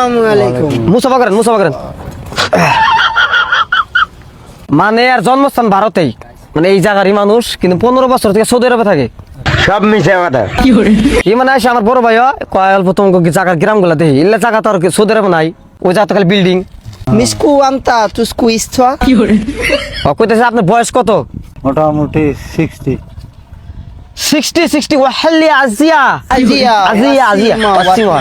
আসসালামু আলাইকুম। মুসাফা করেন মানে আর জন্মস্থান ভারতেই, মানে এই জায়গারই মানুষ, কিন্তু 15 বছর থেকে সৌদি আরবে থাকে। সব মিশে কথা। কি মানে আসে আমার বড় ভাই কয় অল্প তোমাকে জায়গার গ্রামগুলা দেখি, এলে জায়গা তো আর সৌদি আরবে নাই, ওই জায়গা তো খালি বিল্ডিং। মিসকু আন্তা তুসকু ইস্তয়া কইতেছে আপনার বয়স কত? মোটামুটি 60 60 ওয়াহালি আজিয়া আজিয়া আজিয়া ওয়াসিমা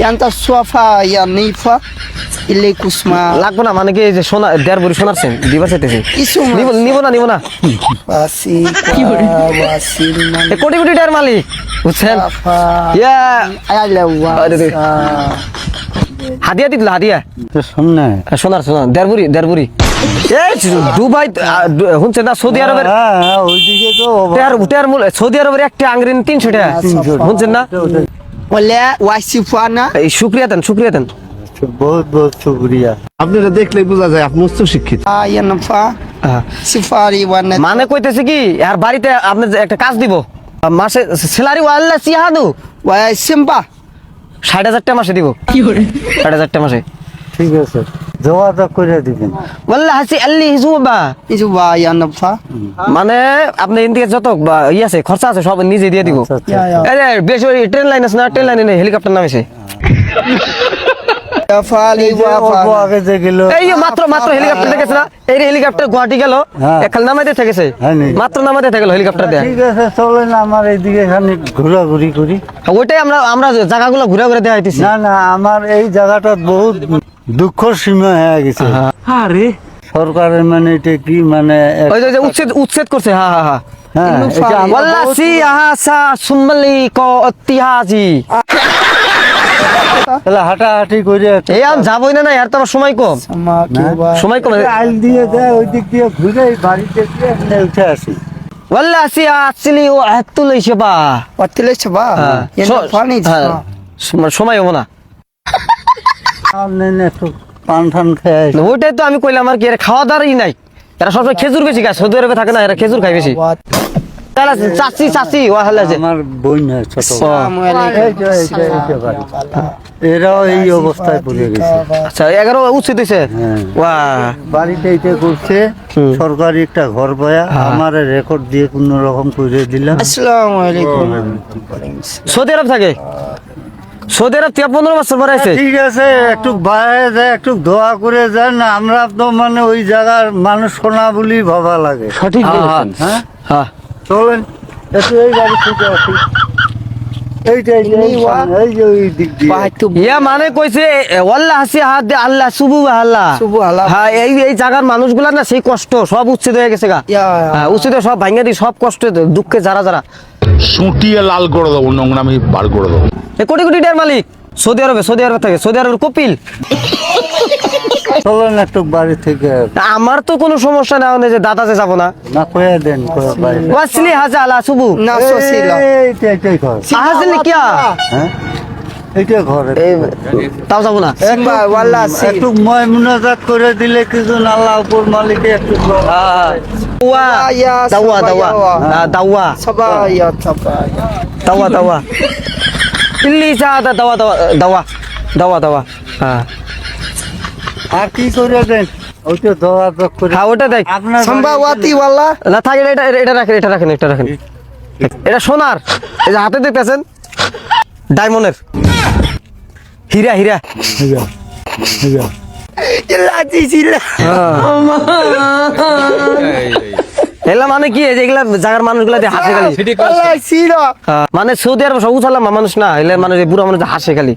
ইয়ান্তা সোফা ইয়া নিফা ইলে কুসমা লাগবো না, মানে কি এই যে সোনা 1.5 ভরি সোনার চেন দিবা চাইতেছি। ইসু নিব না ওয়াসি ওয়াসিমা এ কোটি কোটি টাকার মালিক, বুঝছেন? ইয়া আলা হাদিয়া দিল, হাদিয়া শুননা সোনার 1.5 ভরি এই দুবাই শুনছেন না, সৌদি আরবের ওইদিকে তো টেয়ার মূল, সৌদি আরবের একটা আংরিন 300 টাকা, শুনছেন না? ওলে ওয়াসিফানা এই শুক্রিয়া দেন বহুত বহুত শুকরিয়া। আপনারা দেখলে বোঝা যায় আপনি উচ্চ শিক্ষিত। ইয়ানফা সিফারি ওয়ানা মানে কইতেছে কি আর বাড়িতে আপনি যে একটা কাজ দিব, মাসে স্যালারি ওয়াল্লা সিহাদু ওয়াসিম্বা 60,000 টাকা মাসে দিব। 60,000 টাকা মাসে ঠিক আছে, যোগাযোগ করে দিবেন। ওয়াল্লা হাসি আল্লি হিসুবা, ইজু ওয়া ইয়ানফা মানে আপনি ইন্ডিয়া যত ই আছে খরচা আছে সব নিজে দিয়ে দিব। আচ্ছা, আচ্ছা। এই যে বেশ ওই ট্রেন লাইন আছে না, ট্রেন লাইনে হেলিকপ্টার নামেছে। ফালি অল্প ওয়া আগে যে গেল এই মাত্র হেলিকপ্টার দেখেছে না, এই হেলিকপ্টার গুয়াহাটি গেল, হ্যাঁ। একাল নামাইতে থেকেছে, হ্যাঁ নি। মাত্র নামাইতে থেকে হেলিকপ্টার দেয়। ঠিক আছে, চলেন আমার এইদিকে খানি ঘোরাঘুরি করি। ওইটাই আমরা জায়গাগুলো ঘুরে ঘুরে দেওয়া হইতেছি। না না, আমার এই জায়গাটা বহুত দুঃখর সীমা হয়ে গেছে। আরে সরকারের মানে এটা কি মানে ওই যে উচ্ছেদ করছে, হ্যাঁ হ্যাঁ, এটা আমরা ওয়াল্লা বহুত- সি আহা সুমালি কো ইতিহাজি। তাহলে হাঁটাহাঁটি করে এই আমি যাবই না, আর তো আমার সময় কম, সময় কম। আইল দিয়ে দেয়, ওই দিক দিয়ে ঘুরে এই বাড়িতে গিয়ে এখানে উঠে আসি। ওয়াল্লা সি আসলি ও হাতুল ইসবা। ওয়াতিলে ছবা ইয়ানফানি সময় হবো না। আর নেই না, একটু পান টান খেয়ে আসি। ওইটাই তো আমি কইলাম আর কি, এরা খাওয়া দাওয়ারই নাই, এরা সবসময় খেজুর বেশি খায়, সৌদি আরবে থাকে না, এরা খেজুর খায় বেশি। তাহলে চাচি ওয়াহালা যে আমার বই না ছোট আসসালামু আলাইকুম এই যে, এই যে বাড়ি। এরাও এই অবস্থায় পড়ে গেছে। আচ্ছা 11 উচিত হয়েছে। হ্যাঁ। ওয়াহ বাড়িতে এটা করছে সরকারি একটা ঘর পায়া, আমার রেকর্ড দিয়ে কোন রকম করে দিলাম। আসসালামু আলাইকুম সৌদি আরব থাকে, সৌদি আরব 15 বছর পরে আছে। ঠিক আছে, একটু বাইরে যায়, একটু দোয়া করে যান। আমরা তো মানে ওই জায়গার মানুষ শোনা বলি ভাবা লাগে। সঠিক বলেছেন। হ্যাঁ, হ্যাঁ চলেন একটু এই বাড়ি থেকে আসি। এইটাই এই যে ওই দিক দিয়ে বাহাতু ইয়া মানে কইছে ওয়াল্লাহ হাসি হাত দে আল্লাহ সুবু আল্লাহ সুবু আল্লাহ। হ্যাঁ, এই জায়গার মানুষগুলা না সেই কষ্ট সব উচ্ছেদ হয়ে গেছে গা। ইয়া হ্যাঁ, উচ্ছেদ হয়ে সব ভাঙিয়ে দিই, সব কষ্ট দুঃখে যারা সুটিয়ে লাল করে দেবো, নোংরামি বার করে দেবো। এই কোটি কোটি টাকার মালিক সৌদি আরবে থাকে, সৌদি আরবের কপিল। চলেন একটু বাড়ি থেকে আমার তো কোনো সমস্যা না, যে দাদা যে যাবো না। না কয়ে দেন কয়ে বাড়ি। ওয়াসলি হাজা আলা সুবু না সসিলা এইটাই ঘর। হাজলি কিয়া হ্যাঁ, এইটা ঘর। তাও যাবো না। সিম্বা ওয়াল্লা সি একটু ময় মুনাজাত করে দিলে কিছু আল্লাহ উপর মালিকে একটু ওয়া ইয়া দাওয়া দাওয়া ছবা ইয়া ছবা দাওয়া ইল্লি চাদা দাওয়া হ্যাঁ আর কি করে দেন, ওই তো দোয়া করে। হ্যাঁ ওটা দেখ। আপনার সম্ভাওয়াতি ওয়াল্লা না থাকে, এটা রাখেন এটা সোনার, এই যে হাতে দেখতেছেন ডায়মন্ডের হীরা ইল্লা জিজিলা এগুলা মানে কি, এই যে এগুলা জায়গার মানুষগুলা দিয়ে হাসে খালি। ওয়াল্লা সিরা মানে সৌদি আরব সব উচালাম মানুষ না, এগুলা মানে বুড়া মানুষ হাসে খালি।